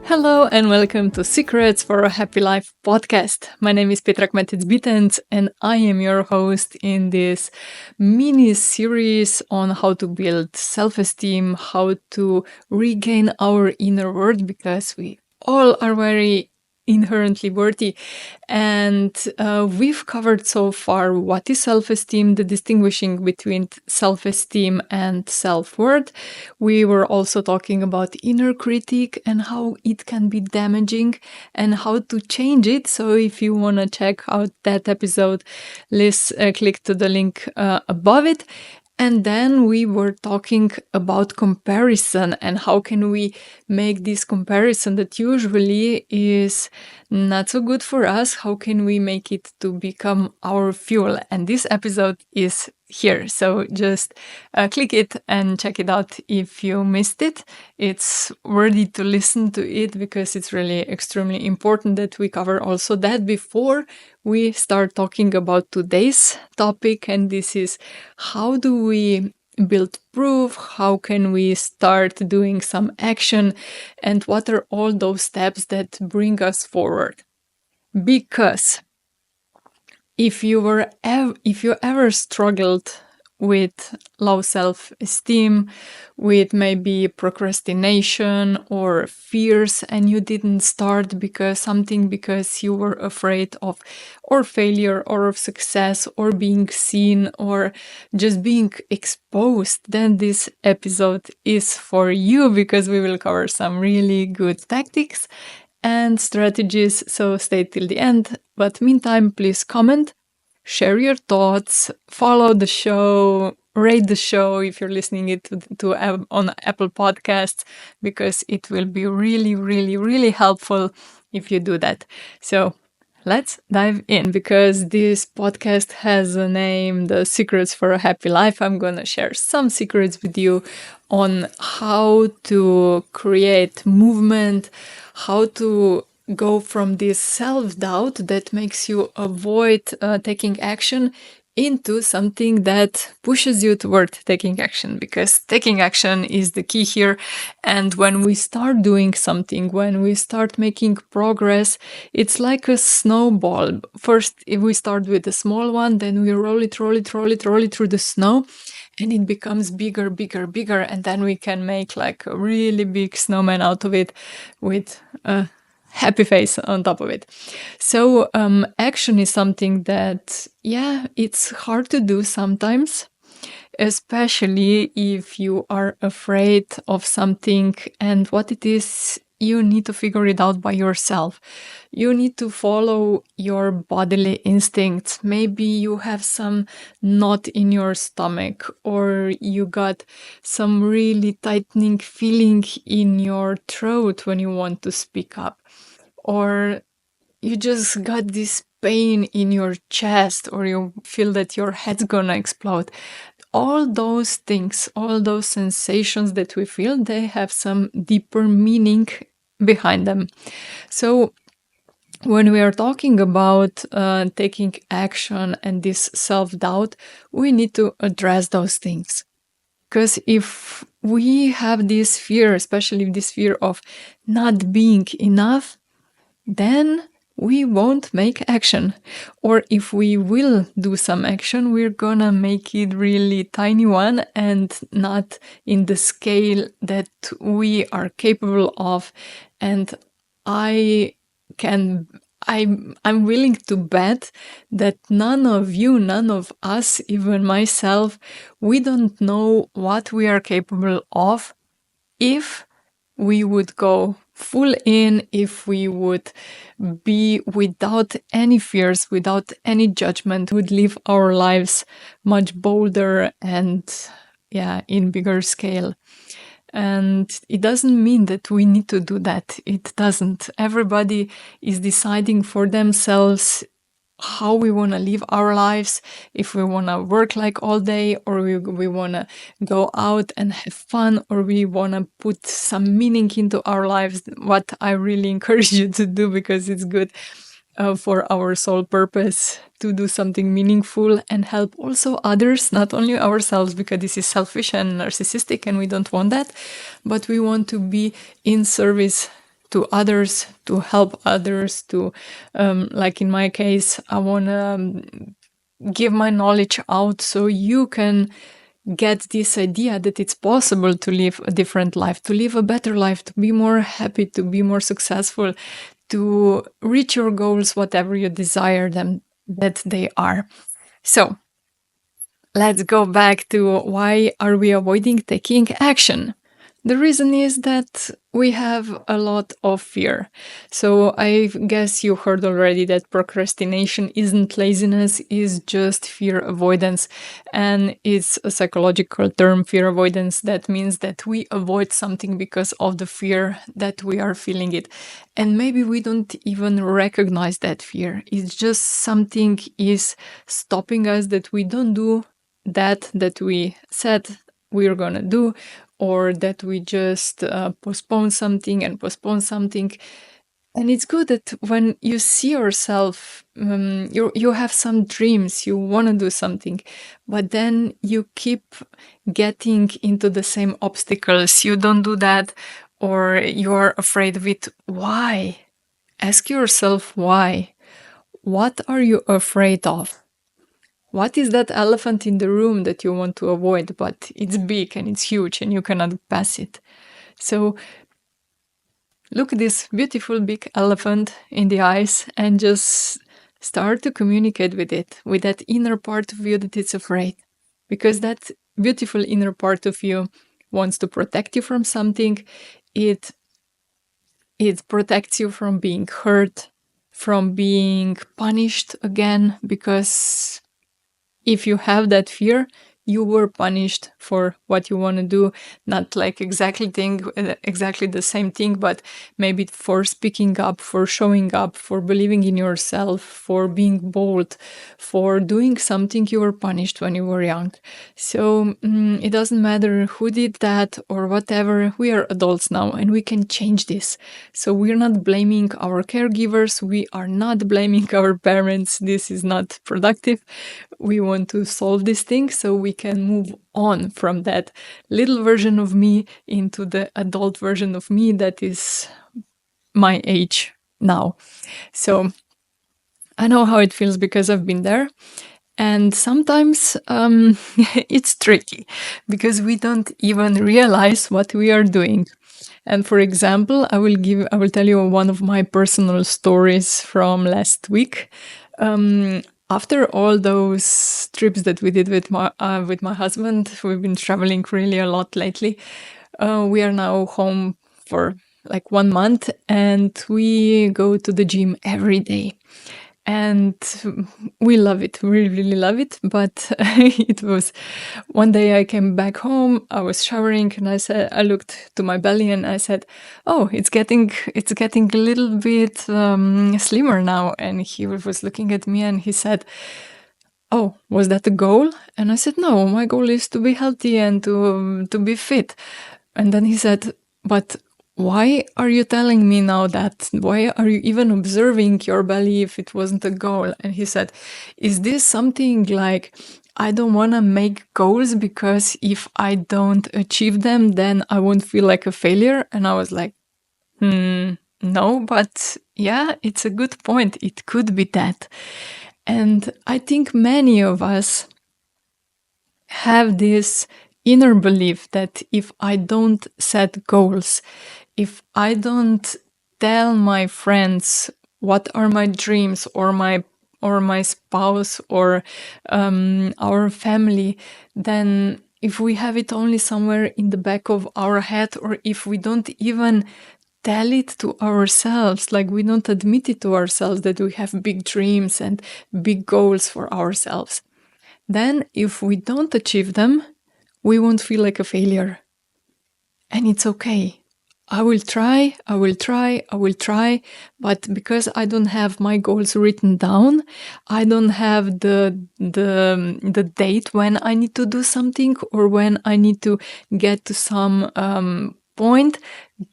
Hello and welcome to Secrets for a Happy Life podcast. My name is Petra Kmetec Bitenc and I am your host in this mini series on how to build self-esteem, how to regain our inner worth, because we all are very inherently worthy. And we've covered so far what is self-esteem, the distinguishing between self-esteem and self-worth. We were also talking about inner critic and how it can be damaging and how to change it. So if you want to check out that episode, please click to the link above it. And then we were talking about comparison and how can we make this comparison that usually is not so good for us. How can we make it to become our fuel? And this episode is here. So just click it and check it out if you missed it. It's worthy to listen to it because it's really extremely important that we cover also that before we start talking about today's topic. And this is how do we build proof? How can we start doing some action? And what are all those steps that bring us forward? Because if you ever struggled with low self-esteem, with maybe procrastination or fears, and you didn't start because you were afraid of or failure or of success or being seen or just being exposed, then this episode is for you, because we will cover some really good tactics and strategies. So stay till the end. But meantime, please comment, share your thoughts, follow the show, rate the show if you're listening it on Apple Podcasts, because it will be really, really, really helpful if you do that. So let's dive in, because this podcast has a name, The Secrets for a Happy Life. I'm going to share some secrets with you on how to create movement, how to go from this self-doubt that makes you avoid taking action into something that pushes you toward taking action, because taking action is the key here. And when we start doing something, when we start making progress, it's like a snowball. First, if we start with a small one, then we roll it through the snow, and it becomes bigger, and then we can make like a really big snowman out of it with a happy face on top of it. So action is something that, it's hard to do sometimes, especially if you are afraid of something, and what it is, you need to figure it out by yourself. You need to follow your bodily instincts. Maybe you have some knot in your stomach, or you got some really tightening feeling in your throat when you want to speak up, or you just got this pain in your chest, or you feel that your head's gonna explode. All those things, all those sensations that we feel, they have some deeper meaning behind them. So when we are talking about taking action and this self-doubt, we need to address those things. Because if we have this fear, especially this fear of not being enough, then we won't make action. Or if we will do some action, we're gonna make it really tiny one and not in the scale that we are capable of. And I'm willing to bet that none of us, even myself, we don't know what we are capable of if we would go full in, if we would be without any fears, without any judgment, would live our lives much bolder and in bigger scale. And it doesn't mean that we need to do that. It doesn't. Everybody is deciding for themselves how we want to live our lives, if we want to work like all day, or we want to go out and have fun, or we want to put some meaning into our lives, what I really encourage you to do, because it's good for our sole purpose to do something meaningful and help also others, not only ourselves, because this is selfish and narcissistic and we don't want that, but we want to be in service to others, to help others, to, like in my case, I want to give my knowledge out so you can get this idea that it's possible to live a different life, to live a better life, to be more happy, to be more successful, to reach your goals, whatever you desire them that they are. So let's go back to why are we avoiding taking action? The reason is that we have a lot of fear. So I guess you heard already that procrastination isn't laziness, is just fear avoidance. And it's a psychological term, fear avoidance. That means that we avoid something because of the fear that we are feeling it. And maybe we don't even recognize that fear. It's just something is stopping us that we don't do that we said we're gonna do, or that we just postpone something and postpone something. And it's good that when you see yourself, you have some dreams, you want to do something, but then you keep getting into the same obstacles. You don't do that, or you're afraid of it. Why? Ask yourself why. What are you afraid of? What is that elephant in the room that you want to avoid, but it's big and it's huge and you cannot pass it? So look at this beautiful big elephant in the eyes and just start to communicate with it, with that inner part of you that is afraid. Because that beautiful inner part of you wants to protect you from something. It protects you from being hurt, from being punished again, because if you have that fear, you were punished for what you want to do, not like exactly the same thing, but maybe for speaking up, for showing up, for believing in yourself, for being bold, for doing something. You were punished when you were young. So it doesn't matter who did that or whatever. We are adults now and we can change this. So we're not blaming our caregivers. We are not blaming our parents. This is not productive. We want to solve this thing so we can move on from that little version of me into the adult version of me that is my age now. So I know how it feels because I've been there. And sometimes it's tricky because we don't even realize what we are doing. And for example, I will tell you one of my personal stories from last week. After all those trips that we did with my husband, we've been traveling really a lot lately. We are now home for like 1 month, and we go to the gym every day. And we love it. We really love it. But it was one day I came back home, I was showering, and I looked to my belly and I said, "Oh, it's getting a little bit slimmer now." And he was looking at me and he said, "Oh, was that a goal?" And I said, "No, my goal is to be healthy and to be fit." And then he said, "But why are you telling me now that? Why are you even observing your belly if it wasn't a goal?" And he said, "Is this something like I don't want to make goals because if I don't achieve them, then I won't feel like a failure?" And I was like, no, but yeah, it's a good point. It could be that. And I think many of us have this inner belief that if I don't set goals, if I don't tell my friends what are my dreams, or my spouse, or our family, then if we have it only somewhere in the back of our head, or if we don't even tell it to ourselves, like we don't admit it to ourselves that we have big dreams and big goals for ourselves, then if we don't achieve them, we won't feel like a failure. And it's okay. I will try, but because I don't have my goals written down, I don't have the date when I need to do something or when I need to get to some point,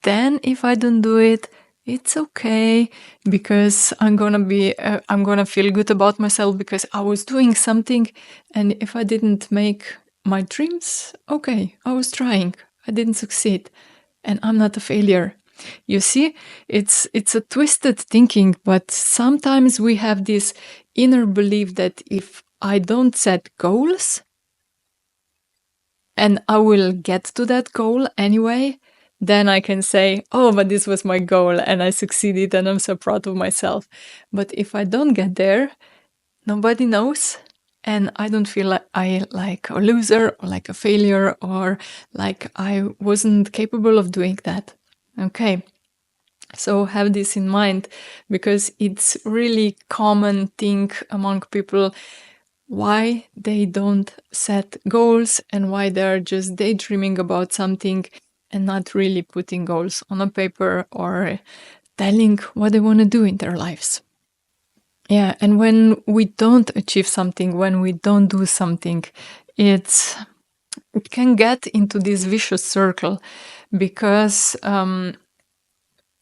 then if I don't do it, it's okay, because I'm gonna feel good about myself because I was doing something. And if I didn't make my dreams, okay, I was trying, I didn't succeed, and I'm not a failure. You see, it's a twisted thinking, but sometimes we have this inner belief that if I don't set goals and I will get to that goal anyway, then I can say, oh, but this was my goal and I succeeded and I'm so proud of myself. But if I don't get there, nobody knows. And I don't feel like I like a loser or like a failure or like I wasn't capable of doing that. Okay. So have this in mind, because it's really common thing among people why they don't set goals and why they're just daydreaming about something and not really putting goals on a paper or telling what they want to do in their lives. Yeah, and when we don't achieve something, when we don't do something, it can get into this vicious circle, because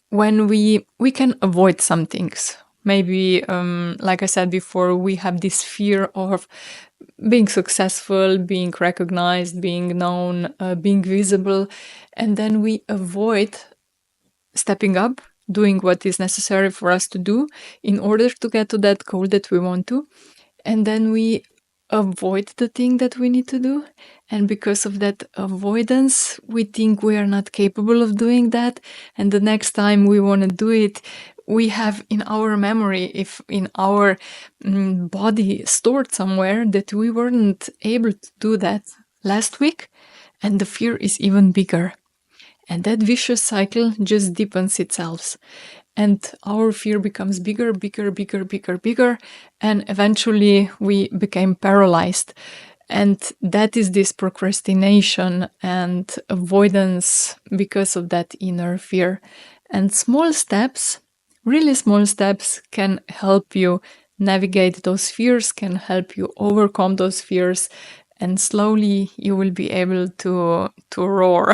when we can avoid some things. Maybe, like I said before, we have this fear of being successful, being recognized, being known, being visible, and then we avoid stepping up, doing what is necessary for us to do in order to get to that goal that we want to. And then we avoid the thing that we need to do. And because of that avoidance, we think we are not capable of doing that. And the next time we want to do it, we have in our memory, if in our body stored somewhere, that we weren't able to do that last week. And the fear is even bigger. And that vicious cycle just deepens itself. And our fear becomes bigger, bigger, bigger, bigger, bigger. And eventually we became paralyzed. And that is this procrastination and avoidance because of that inner fear. And small steps, really small steps, can help you navigate those fears, can help you overcome those fears. And slowly you will be able to roar.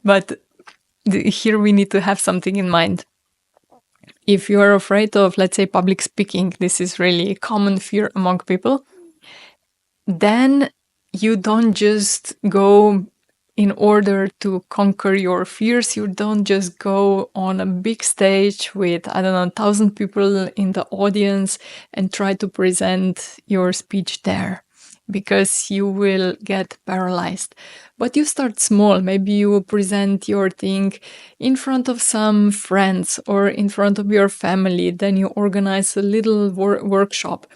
But here we need to have something in mind. If you are afraid of, let's say, public speaking, this is really a common fear among people, then you don't just go in order to conquer your fears. You don't just go on a big stage with, 1,000 people in the audience and try to present your speech there, because you will get paralyzed. But you start small. Maybe you present your thing in front of some friends or in front of your family. Then you organize a little workshop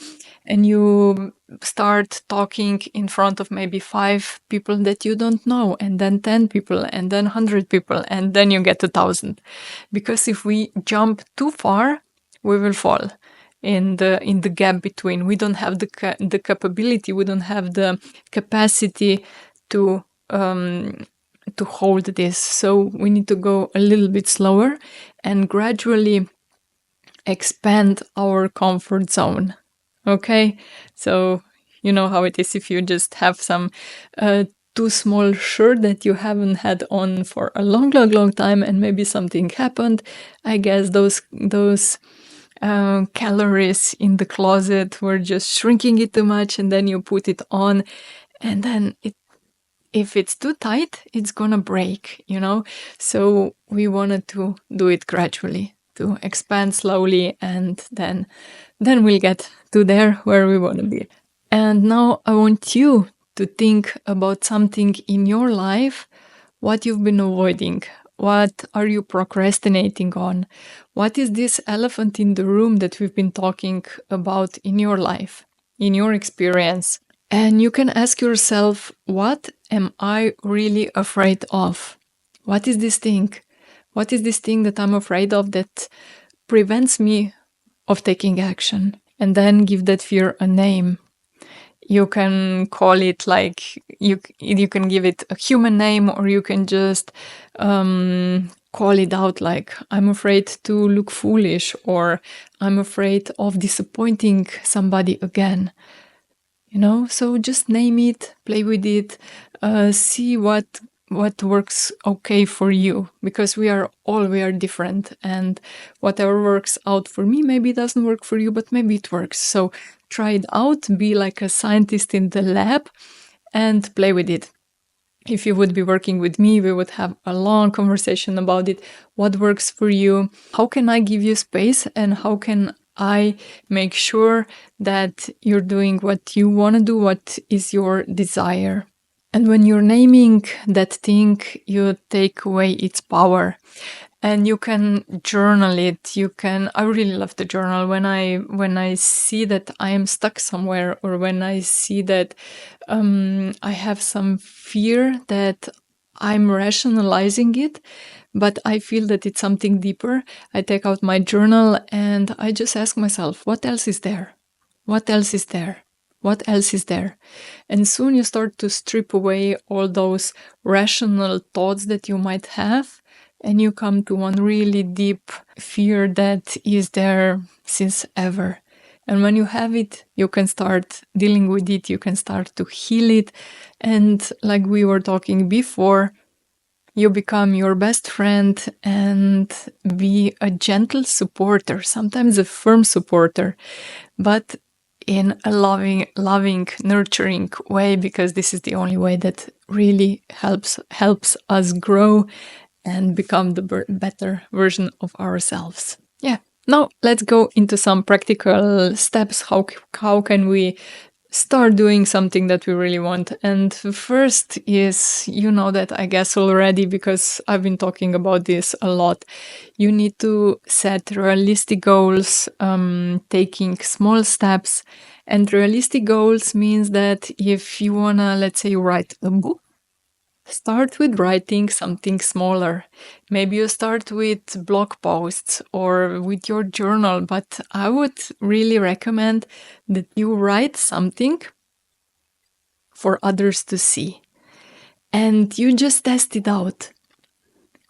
and you start talking in front of maybe 5 people that you don't know, and then 10 people, and then 100 people, and then you get 1,000. Because if we jump too far, we will fall in the gap between. We don't have the capability, we don't have the capacity to hold this. So we need to go a little bit slower and gradually expand our comfort zone. Okay, so you know how it is if you just have some too small shirt that you haven't had on for a long, long, long time, and maybe something happened. I guess those calories in the closet were just shrinking it too much, and then you put it on, and then if it's too tight, it's gonna break, you know? So we wanted to do it gradually, to expand slowly, and then we'll get to there where we want to be. And now I want you to think about something in your life, what you've been avoiding. What are you procrastinating on? What is this elephant in the room that we've been talking about in your life, in your experience? And you can ask yourself, what am I really afraid of? What is this thing? What is this thing that I'm afraid of that prevents me of taking action? And then give that fear a name. You can call it like, you can give it a human name, or you can just call it out like, I'm afraid to look foolish, or I'm afraid of disappointing somebody again. You know, so just name it, play with it, see what works okay for you, because we are different, and whatever works out for me maybe doesn't work for you, but maybe it works. So try it out, be like a scientist in the lab and play with it. If you would be working with me, we would have a long conversation about it. What works for you? How can I give you space? And how can I make sure that you're doing what you want to do, what is your desire? And when you're naming that thing, you take away its power. And you can journal it. I really love to journal when I see that I am stuck somewhere, or when I see that I have some fear that I'm rationalizing it, but I feel that it's something deeper. I take out my journal and I just ask myself, what else is there? What else is there? What else is there? And soon you start to strip away all those rational thoughts that you might have, and you come to one really deep fear that is there since ever. And when you have it, you can start dealing with it, you can start to heal it. And like we were talking before, you become your best friend and be a gentle supporter, sometimes a firm supporter, but in a loving, nurturing way, because this is the only way that really helps us grow and become the better version of ourselves. Yeah. Now let's go into some practical steps. How can we start doing something that we really want? And first is, you know that I guess already, because I've been talking about this a lot. You need to set realistic goals, taking small steps. And realistic goals means that if you wanna, let's say, write a book, start with writing something smaller. Maybe you start with blog posts or with your journal, but I would really recommend that you write something for others to see. And you just test it out.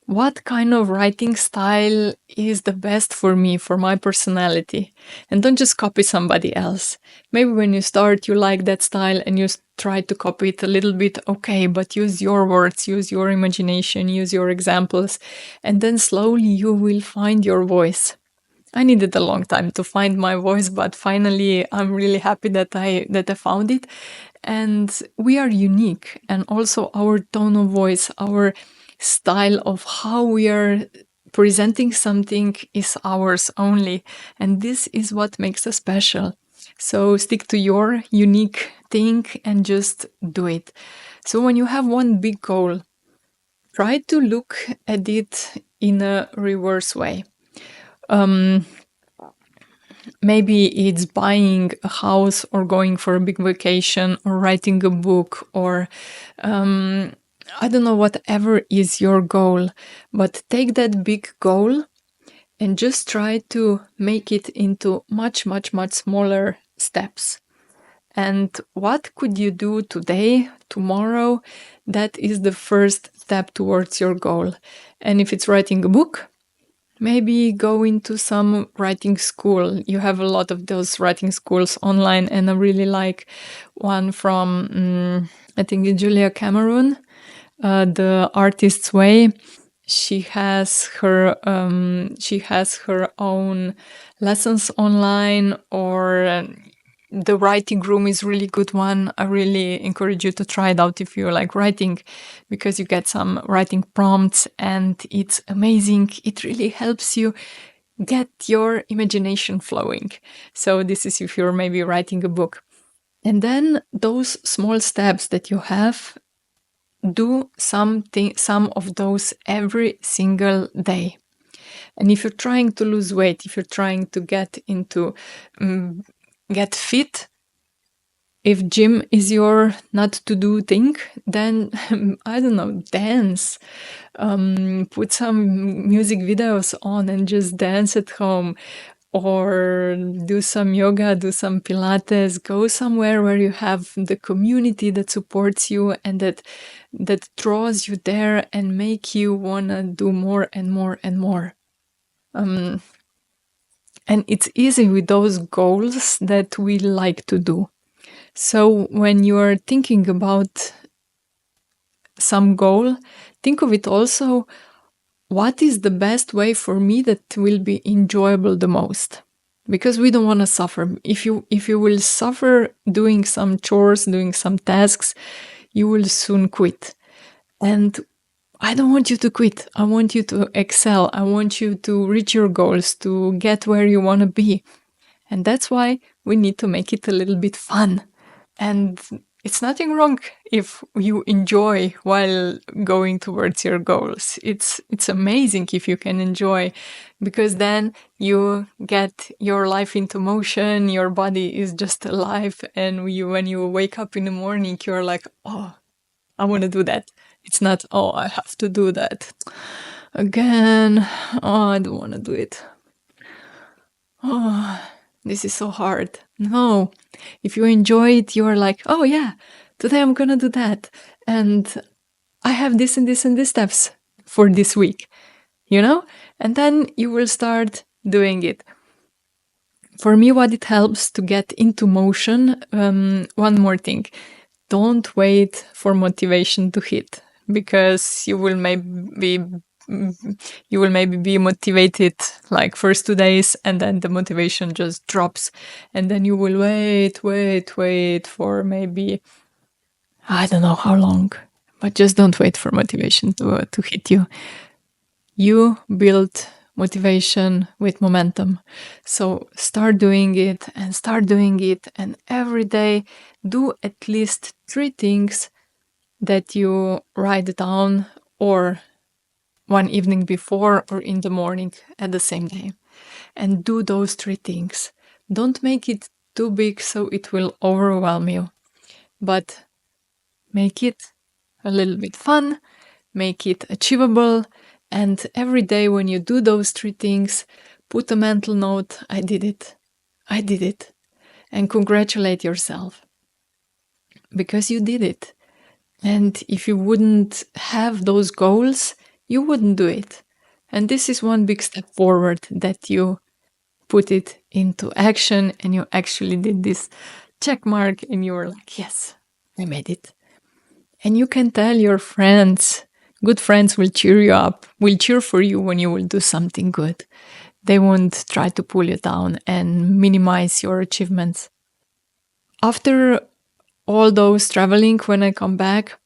What kind of writing style is the best for me, for my personality? And don't just copy somebody else. Maybe when you start, you like that style and you try to copy it a little bit, okay, but use your words, use your imagination, use your examples, and then slowly you will find your voice. I needed a long time to find my voice, but finally I'm really happy that I found it. And we are unique, and also our tone of voice, our style of how we are presenting something is ours only, and this is what makes us special. So stick to your unique thing and just do it. So when you have one big goal, try to look at it in a reverse way. Maybe it's buying a house, or going for a big vacation, or writing a book, or I don't know, whatever is your goal. But take that big goal and just try to make it into much, much, much smaller steps. And what could you do today, tomorrow? That is the first step towards your goal. And if it's writing a book, maybe go into some writing school. You have a lot of those writing schools online, and I really like one from, I think, Julia Cameron, The Artist's Way. She has her own lessons online, or the writing room is really good one. I really encourage you to try it out if you like writing, because you get some writing prompts and it's amazing. It really helps you get your imagination flowing. So this is if you're maybe writing a book. And then those small steps that you have, do some of those every single day. And if you're trying to lose weight, if you're trying to get fit, if gym is your not to do thing, then I don't know, dance, put some music videos on and just dance at home, or do some yoga, do some Pilates, go somewhere where you have the community that supports you and that draws you there and make you want to do more and more and more. And it's easy with those goals that we like to do. So when you're thinking about some goal, think of it also, what is the best way for me that will be enjoyable the most? Because we don't want to suffer. If you will suffer doing some chores, doing some tasks, you will soon quit. And I don't want you to quit. I want you to excel. I want you to reach your goals, to get where you want to be. And that's why we need to make it a little bit fun. And it's nothing wrong if you enjoy while going towards your goals. It's amazing if you can enjoy, because then you get your life into motion, your body is just alive, and when you wake up in the morning, you're like, oh, I want to do that. It's not, oh, I have to do that again. Oh, I don't want to do it. Oh, this is so hard. No, if you enjoy it, you're like, oh yeah, today I'm gonna do that. And I have this and this and this steps for this week, And then you will start doing it. For me, what it helps to get into motion, one more thing. Don't wait for motivation to hit, because you will maybe be motivated like first 2 days, and then the motivation just drops, and then you will wait for maybe, I don't know how long, but just don't wait for motivation to hit you. You build motivation with momentum. So start doing it, and every day do at least 3 things that you write down, or one evening before, or in the morning at the same day. And do those 3 things. Don't make it too big so it will overwhelm you, but make it a little bit fun, make it achievable, and every day when you do those 3 things, put a mental note, I did it, and congratulate yourself, because you did it. And if you wouldn't have those goals, you wouldn't do it. And this is one big step forward, that you put it into action and you actually did this check mark, and you were like, yes, I made it. And you can tell your friends. Good friends will cheer you up, will cheer for you when you will do something good. They won't try to pull you down and minimize your achievements. After all those traveling, when I come back,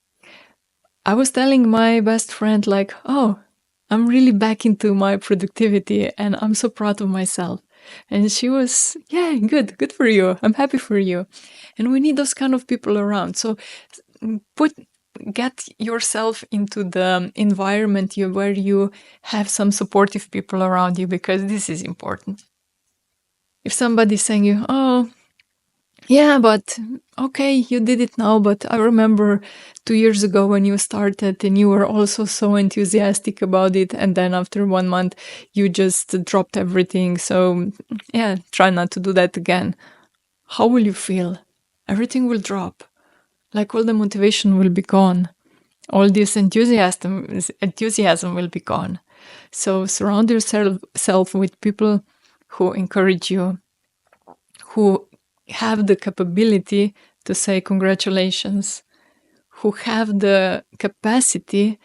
I was telling my best friend, like, oh, I'm really back into my productivity and I'm so proud of myself. And she was, yeah, good for you. I'm happy for you. And we need those kind of people around. So get yourself into the environment where you have some supportive people around you, because this is important. If somebody's saying you, oh, yeah, but okay, you did it now, but I remember 2 years ago when you started and you were also so enthusiastic about it, and then after 1 month you just dropped everything. So yeah, try not to do that again. How will you feel? Everything will drop. Like, all the motivation will be gone. All this enthusiasm will be gone. So surround yourself with people who encourage you, who have the capability to say congratulations, who have the capacity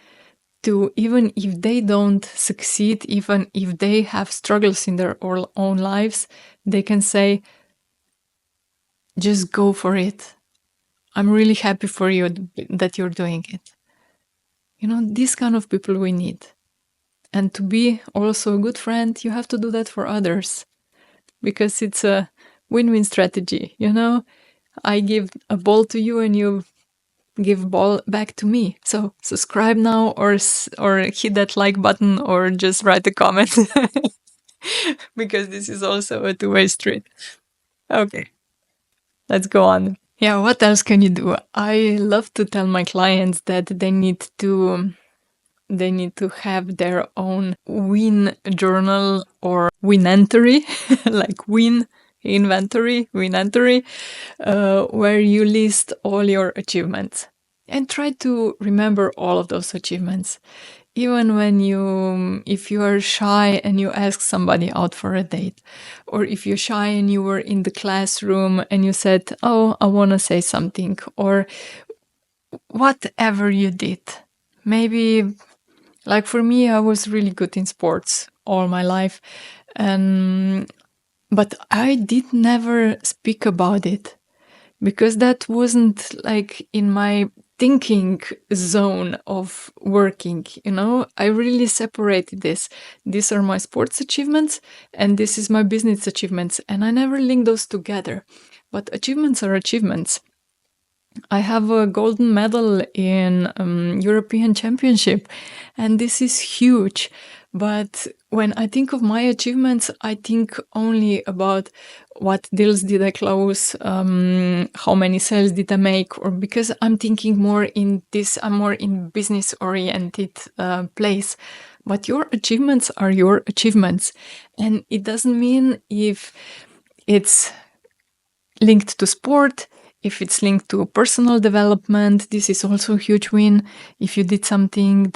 to, even if they don't succeed, even if they have struggles in their own lives, they can say, just go for it. I'm really happy for you that you're doing it. These kind of people we need. And to be also a good friend, you have to do that for others, because it's a win-win strategy. I give a ball to you and you give ball back to me. So subscribe now, or hit that like button, or just write a comment, because this is also a two-way street. Okay, let's go on. Yeah, what else can you do? I love to tell my clients that they need to have their own win journal or winventory, like winventory, where you list all your achievements, and try to remember all of those achievements. Even if you are shy and you ask somebody out for a date, or if you're shy and you were in the classroom and you said, oh, I want to say something, or whatever you did. Maybe, like for me, I was really good in sports all my life, but I did never speak about it, because that wasn't like in my thinking zone of working. I really separated this. These are my sports achievements and this is my business achievements, and I never link those together. But achievements are achievements. I have a golden medal in European Championship, and this is huge. But when I think of my achievements, I think only about what deals did I close, how many sales did I make, or because I'm thinking more in this, I'm more in business-oriented place. But your achievements are your achievements, and it doesn't mean if it's linked to sport. If it's linked to personal development, this is also a huge win. If you did something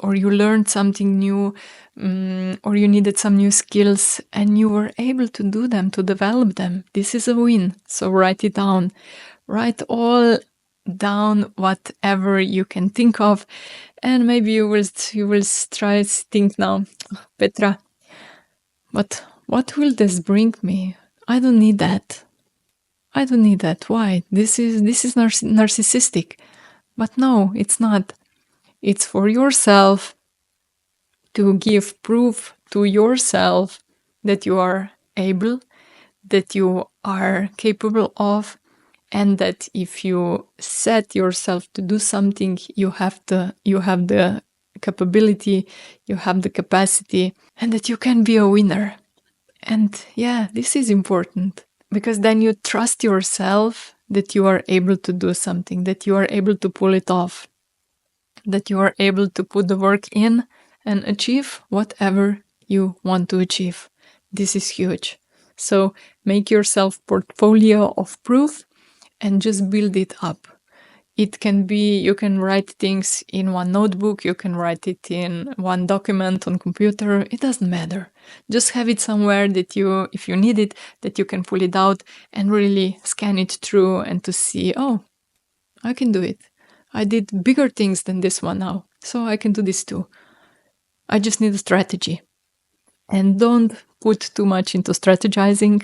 or you learned something new, or you needed some new skills and you were able to do them, to develop them, this is a win. So write it down. Write all down, whatever you can think of. And maybe you will try to think now, Petra, but what will this bring me? I don't need that. I don't need that. Why? This is narcissistic. But no, it's not. It's for yourself to give proof to yourself that you are able, that you are capable of, and that if you set yourself to do something, you have the capability, you have the capacity, and that you can be a winner. And yeah, this is important. Because then you trust yourself that you are able to do something, that you are able to pull it off, that you are able to put the work in and achieve whatever you want to achieve. This is huge. So make yourself portfolio of proof and just build it up. It can be, you can write things in one notebook, you can write it in one document on computer, it doesn't matter. Just have it somewhere that you, if you need it, that you can pull it out and really scan it through and to see, oh, I can do it. I did bigger things than this one now, so I can do this too. I just need a strategy. And don't put too much into strategizing.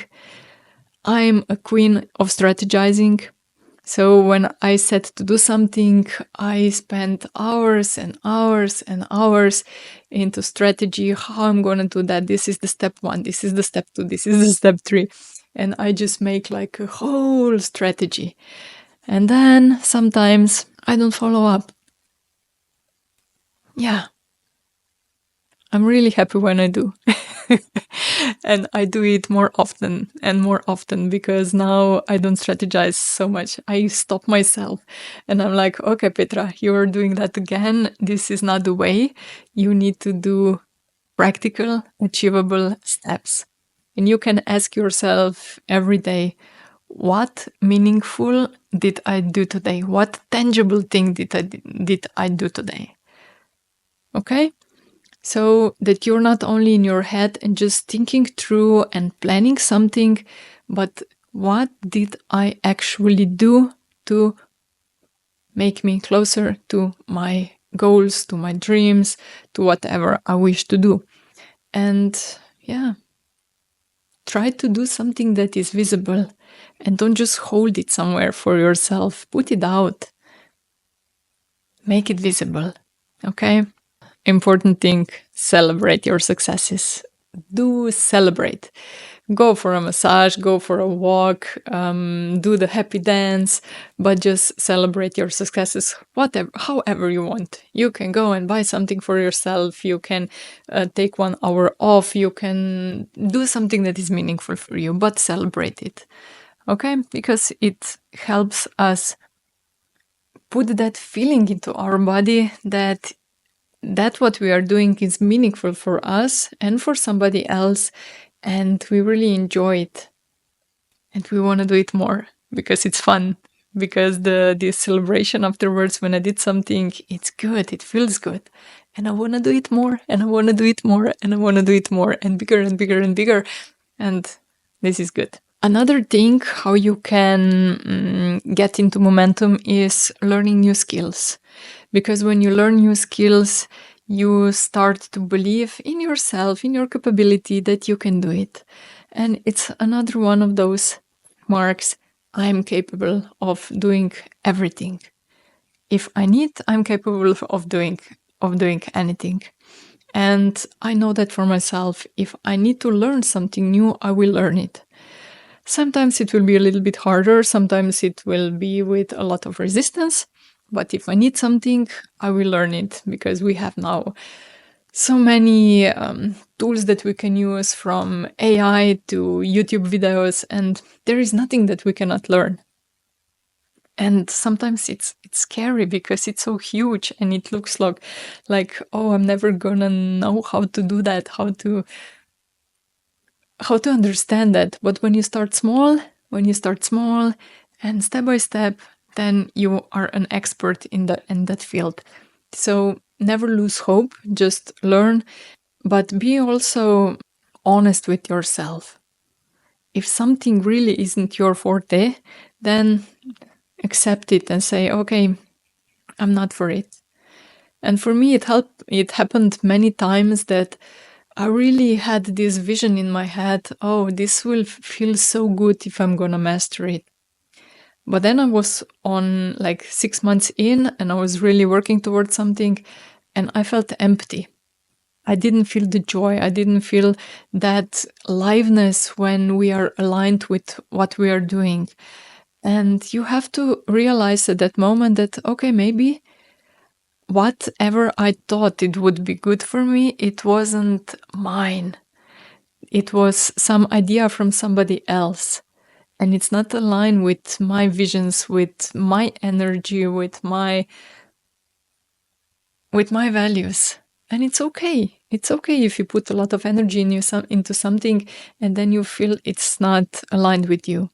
I'm a queen of strategizing. So when I set to do something, I spend hours and hours and hours into strategy, how I'm going to do that. This is the step 1, this is the step 2, this is the step 3. And I just make like a whole strategy. And then sometimes I don't follow up. Yeah. I'm really happy when I do. And I do it more often and more often because now I don't strategize so much. I stop myself and I'm like, okay, Petra, you're doing that again. This is not the way. You need to do practical, achievable steps. And you can ask yourself every day, what meaningful did I do today? What tangible thing did I do today? Okay? So that you're not only in your head and just thinking through and planning something, but what did I actually do to make me closer to my goals, to my dreams, to whatever I wish to do. And yeah, try to do something that is visible and don't just hold it somewhere for yourself. Put it out. Make it visible. Okay? Important thing, celebrate your successes. Do celebrate. Go for a massage, go for a walk, do the happy dance, but just celebrate your successes, whatever, however you want. You can go and buy something for yourself. You can take 1 hour off. You can do something that is meaningful for you, but celebrate it. Okay? Because it helps us put that feeling into our body that what we are doing is meaningful for us and for somebody else, and we really enjoy it. And we want to do it more because it's fun, because the celebration afterwards when I did something, it's good, it feels good. And I want to do it more, and I want to do it more, and I want to do it more, and bigger and bigger and bigger. And this is good. Another thing, how you can get into momentum is learning new skills. Because when you learn new skills, you start to believe in yourself, in your capability that you can do it. And it's another one of those marks. I'm capable of doing everything. if I need, I'm capable of doing anything. And I know that for myself. If I need to learn something new, I will learn it. Sometimes it will be a little bit harder. Sometimes it will be with a lot of resistance. But if I need something, I will learn it, because we have now so many tools that we can use, from AI to YouTube videos, and there is nothing that we cannot learn. And sometimes it's scary because it's so huge and it looks like, oh, I'm never gonna know how to do that, how to understand that. But when you start small and step by step, then you are an expert in that field. So never lose hope, just learn, but be also honest with yourself. If something really isn't your forte, then accept it and say, okay, I'm not for it. And for me, it happened many times that I really had this vision in my head, oh, this will feel so good if I'm gonna master it. But then I was on like 6 months in, and I was really working towards something, and I felt empty. I didn't feel the joy. I didn't feel that liveness when we are aligned with what we are doing. And you have to realize at that moment that, okay, maybe whatever I thought it would be good for me, it wasn't mine. It was some idea from somebody else. And it's not aligned with my visions, with my energy, with my values. And it's okay. It's okay if you put a lot of energy into something and then you feel it's not aligned with you.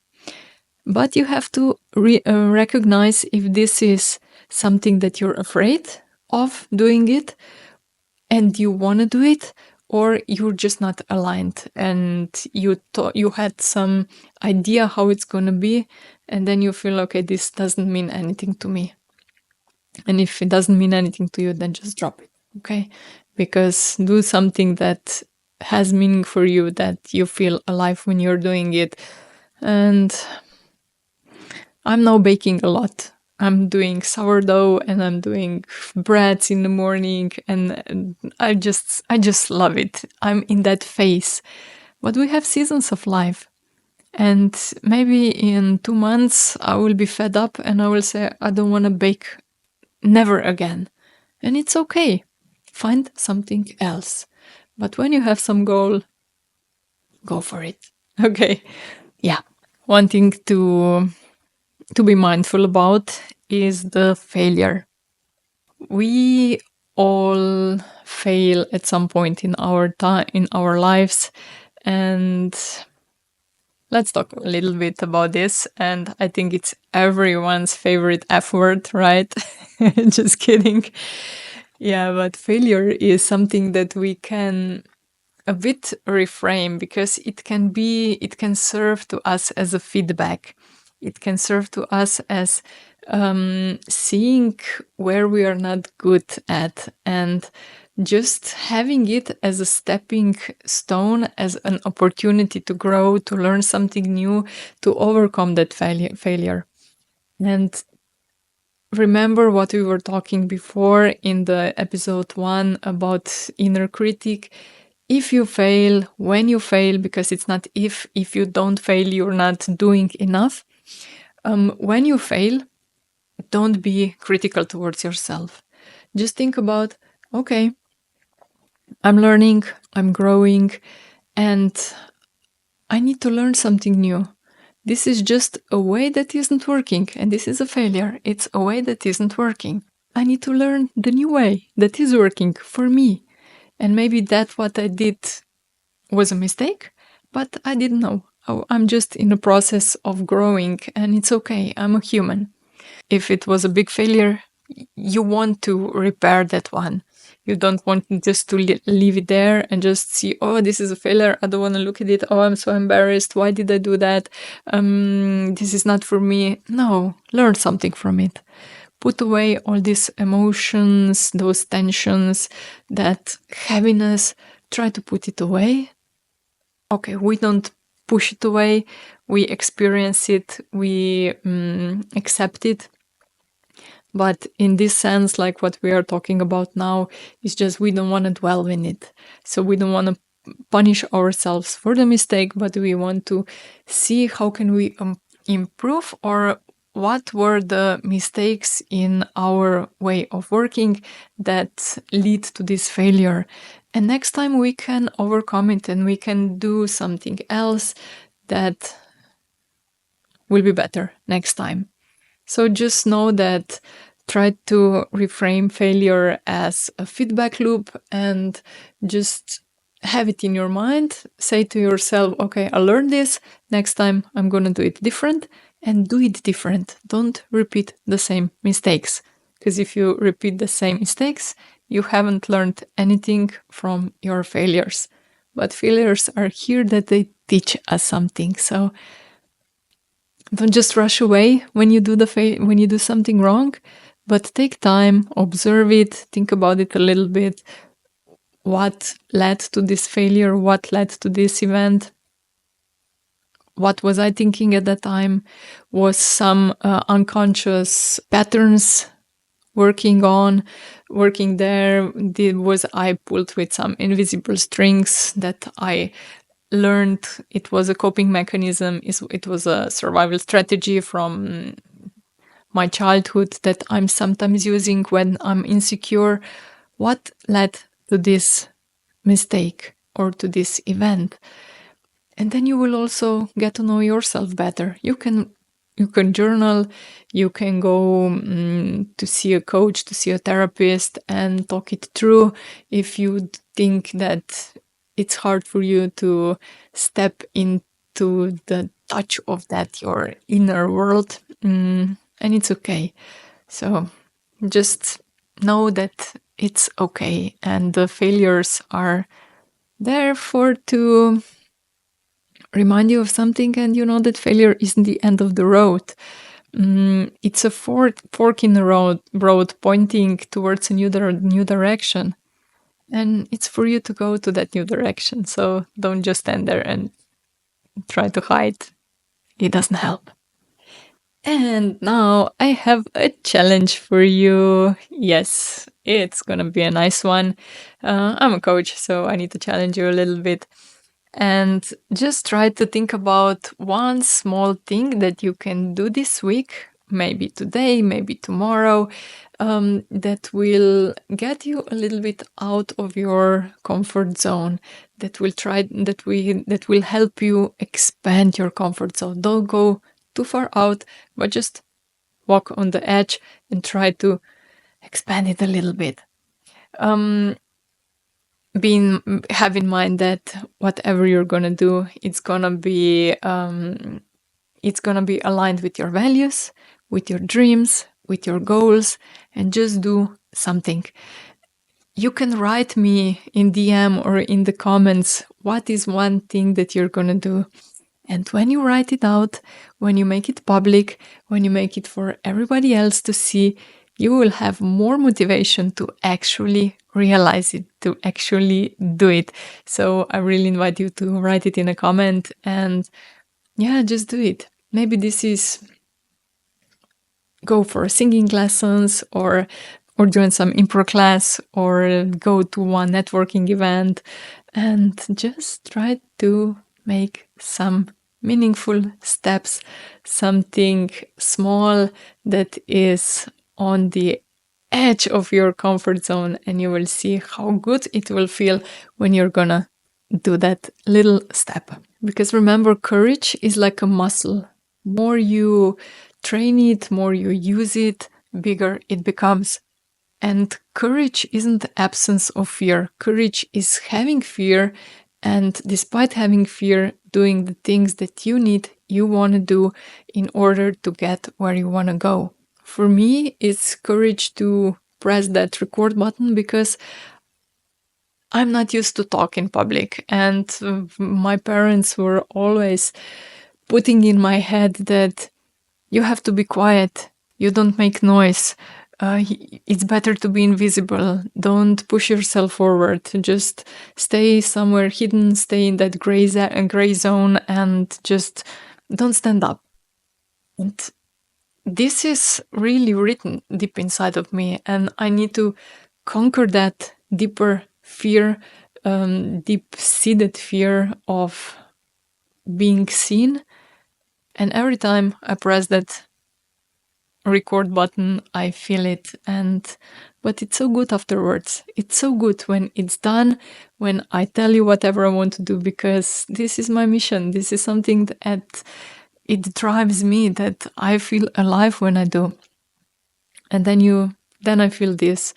But you have to recognize if this is something that you're afraid of doing it and you want to do it, or you're just not aligned and you had some idea how it's going to be, and then you feel, okay, this doesn't mean anything to me. And if it doesn't mean anything to you, then just drop it, okay? Because do something that has meaning for you, that you feel alive when you're doing it. And I'm now baking a lot. I'm doing sourdough and I'm doing breads in the morning, and I just love it. I'm in that phase. But we have seasons of life. And maybe in 2 months I will be fed up and I will say, I don't want to bake never again. And it's okay. Find something else. But when you have some goal, go for it. Okay. Yeah. One thing to be mindful about is the failure. We all fail at some point in our time, in our lives, and let's talk a little bit about this. And I think it's everyone's favorite F word, right? Just kidding. Yeah, but failure is something that we can a bit reframe, because it can serve to us as a feedback. It can serve to us as seeing where we are not good at, and just having it as a stepping stone, as an opportunity to grow, to learn something new, to overcome that failure. And remember what we were talking before in the episode 1 about inner critic. If you fail, when you fail, because it's not if you don't fail, you're not doing enough. When you fail, don't be critical towards yourself. Just think about, okay, I'm learning, I'm growing, and I need to learn something new. This is just a way that isn't working, and this is a failure. It's a way that isn't working. I need to learn the new way that is working for me. And maybe that what I did was a mistake, but I didn't know. I'm just in a process of growing, and it's okay. I'm a human. If it was a big failure, you want to repair that one. You don't want just to leave it there and just see, oh, this is a failure. I don't want to look at it. Oh, I'm so embarrassed. Why did I do that? This is not for me. No, learn something from it. Put away all these emotions, those tensions, that heaviness. Try to put it away. Okay, we don't push it away. We experience it. We accept it. But in this sense, like what we are talking about now, is just we don't want to dwell in it. So we don't want to punish ourselves for the mistake, but we want to see how can we improve, or what were the mistakes in our way of working that lead to this failure. And next time we can overcome it and we can do something else that will be better next time. So just know that try to reframe failure as a feedback loop and just have it in your mind. Say to yourself, okay, I learned this. Next time I'm going to do it different, and do it different. Don't repeat the same mistakes. Because if you repeat the same mistakes, you haven't learned anything from your failures. But failures are here that they teach us something. So don't just rush away when you do when you do something wrong, but take time, observe it, think about it a little bit. What led to this failure? What led to this event? What was I thinking at that time? Was some unconscious patterns working there? Was I pulled with some invisible strings that I learned it was a coping mechanism, it was a survival strategy from my childhood that I'm sometimes using when I'm insecure? What led to this mistake or to this event? And then you will also get to know yourself better. You can journal, you can go to see a coach, to see a therapist and talk it through if you think that it's hard for you to step into the touch of that, your inner world, and it's okay. So just know that it's okay, and the failures are there to remind you of something, and you know that failure isn't the end of the road. It's a fork in the road pointing towards a new direction. And it's for you to go to that new direction. So don't just stand there and try to hide. It doesn't help. And now I have a challenge for you. Yes, it's gonna be a nice one. I'm a coach, so I need to challenge you a little bit. And just try to think about one small thing that you can do this week, maybe today, maybe tomorrow, that will get you a little bit out of your comfort zone, that will help you expand your comfort zone. Don't go too far out, but just walk on the edge and try to expand it a little bit. Have in mind that whatever you're gonna do, it's gonna be aligned with your values, with your dreams, with your goals, and just do something. You can write me in DM or in the comments what is one thing that you're gonna do. And when you write it out, when you make it public, when you make it for everybody else to see, you will have more motivation to actually realize it, to actually do it. So I really invite you to write it in a comment and just do it. Maybe this is go for singing lessons or join some improv class or go to one networking event and just try to make some meaningful steps, something small that is on the edge of your comfort zone, and you will see how good it will feel when you're gonna do that little step. Because remember, courage is like a muscle. More you train it, more you use it, bigger it becomes. And courage isn't the absence of fear. Courage is having fear, and despite having fear, doing the things that you want to do in order to get where you want to go. For me, it's courage to press that record button because I'm not used to talk in public, and my parents were always putting in my head that you have to be quiet, you don't make noise, it's better to be invisible, don't push yourself forward, just stay somewhere hidden, stay in that gray zone, and just don't stand up. And this is really written deep inside of me, and I need to conquer that deeper fear, deep-seated fear of being seen. And every time I press that record button, I feel it. But it's so good afterwards. It's so good when it's done, when I tell you whatever I want to do, because this is my mission. This is something that it drives me, that I feel alive when I do. And then I feel this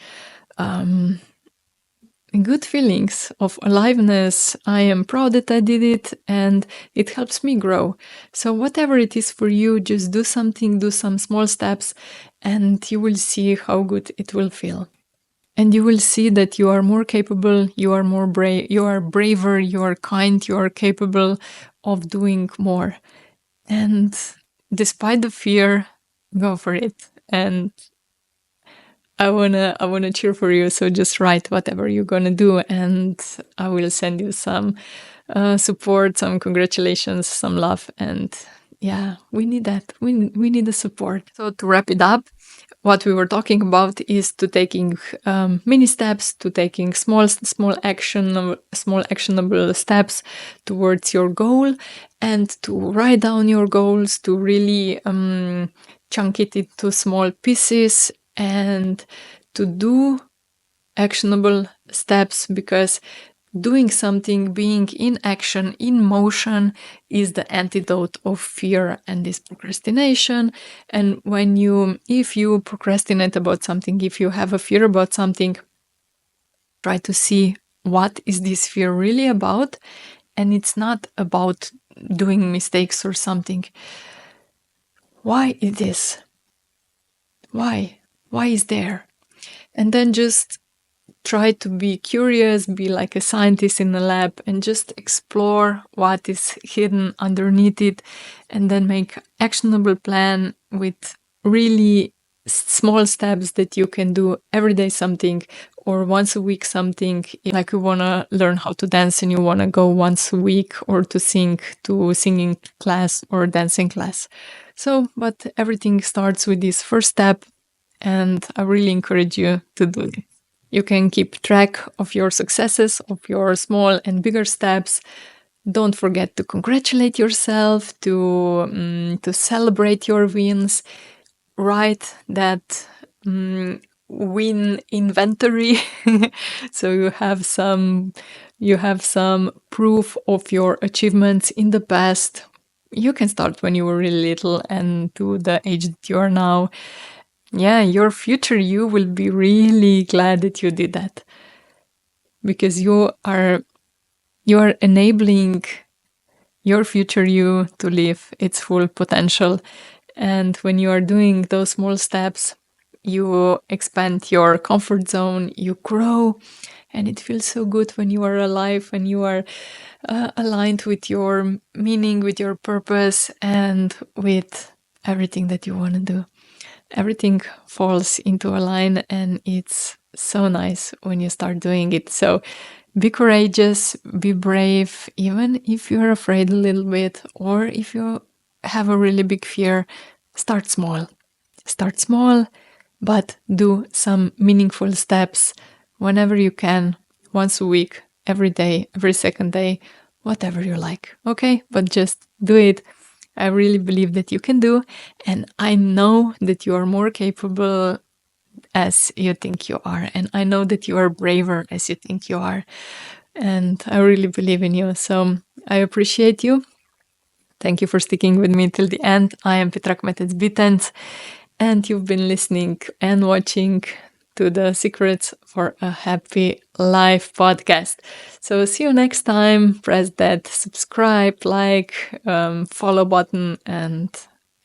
good feelings of aliveness. I am proud that I did it, and it helps me grow. So whatever it is for you, just do something, do some small steps, and you will see how good it will feel. And you will see that you are more capable, you are more brave, you are braver, you are kind, you are capable of doing more. And despite the fear, go for it. And I wanna cheer for you. So just write whatever you're gonna do, and I will send you some support, some congratulations, some love, and yeah, we need that. We need the support. So to wrap it up, what we were talking about is to taking mini steps, to taking small actionable steps towards your goal, and to write down your goals, to really chunk it into small pieces, and to do actionable steps, because doing something, being in action, in motion, is the antidote of fear and this procrastination. And if you procrastinate about something, if you have a fear about something, try to see what is this fear really about. And it's not about doing mistakes or something. Why is this? Why is there? And then just try to be curious, be like a scientist in a lab, and just explore what is hidden underneath it, and then make actionable plan with really small steps that you can do every day something, or once a week something. Like you want to learn how to dance and you want to go once a week or to singing class or dancing class. So, but everything starts with this first step, and I really encourage you to do it. You can keep track of your successes, of your small and bigger steps. Don't forget to congratulate yourself, to celebrate your wins. Write that win inventory, so you have some proof of your achievements in the past. You can start when you were really little and to the age that you are now. Yeah, your future you will be really glad that you did that, because you are enabling your future you to live its full potential. And when you are doing those small steps, you expand your comfort zone, you grow, and it feels so good when you are alive, when you are aligned with your meaning, with your purpose, and with everything that you want to do. Everything falls into a line, and it's so nice when you start doing it. So be courageous, be brave, even if you're afraid a little bit, or if you have a really big fear. Start small. Start small, but do some meaningful steps whenever you can, once a week, every day, every second day, whatever you like. Okay? But just do it. I really believe that you can do, and I know that you are more capable as you think you are, and I know that you are braver as you think you are, and I really believe in you. So I appreciate you. Thank you for sticking with me till the end. I am Petra Kmetec Bitenc, and you've been listening and watching to the Secrets for a Happy Life podcast. So see you next time. Press that subscribe, like, follow button, and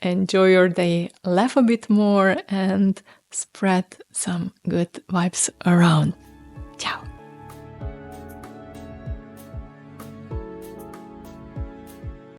enjoy your day. Laugh a bit more and spread some good vibes around. Ciao.